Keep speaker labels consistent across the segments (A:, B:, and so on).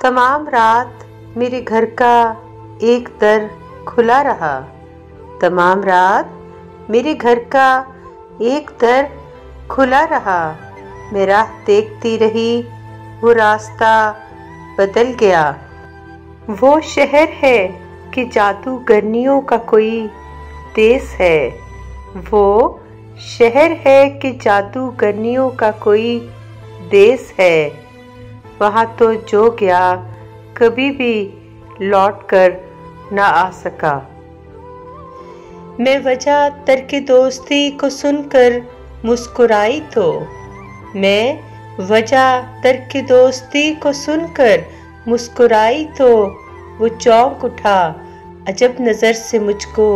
A: तमाम रात मेरे घर का एक दर खुला रहा। तमाम रात मेरे घर का एक दर खुला रहा। मैं राह देखती रही, वो रास्ता बदल गया। वो शहर है कि जादूगरनियों का कोई देश है। वो शहर है कि जादूगरनियों का कोई देश है। वहाँ तो जो गया कभी भी लौट कर ना आ सका। मैं वजह तर्क दोस्ती को सुनकर मुस्कुराई तो मैं वजह तर्क दोस्ती को सुनकर मुस्कुराई तो वो चौंक उठा, अजब नजर से मुझको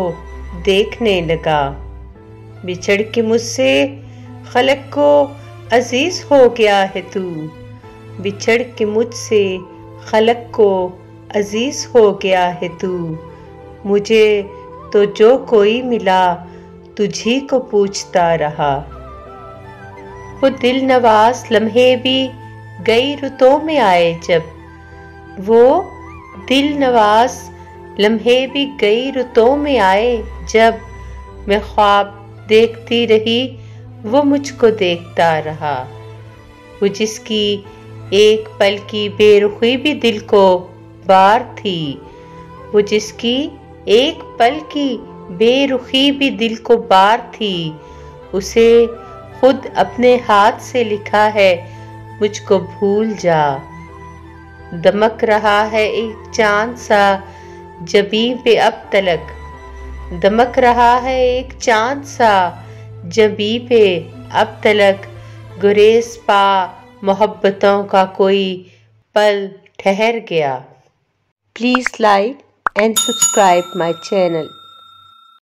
A: देखने लगा। बिछड़ के मुझसे खलक को अजीज हो गया है तू। बिछड़ के मुझसे खलक को अजीज हो गया है तू। मुझे तो जो कोई मिला तुझी को पूछता रहा। वो दिल नवाज लम्हे भी गई रुतों में आए जब। वो दिल नवाज लम्हे भी गई रुतों में आए जब। मैं ख्वाब देखती रही, वो मुझको देखता रहा। वो जिसकी एक पल की बेरुखी भी दिल को बार थी। वो जिसकी एक पल की बेरुखी भी दिल को बार थी। उसे खुद अपने हाथ से लिखा है, मुझको भूल जा। दमक रहा है एक चांद सा जबीं पे अब तलक। दमक रहा है एक चांद सा जबीं पे अब तलक। गुरेज पा मोहब्बतों का कोई पल ठहर गया। Please like and subscribe my channel.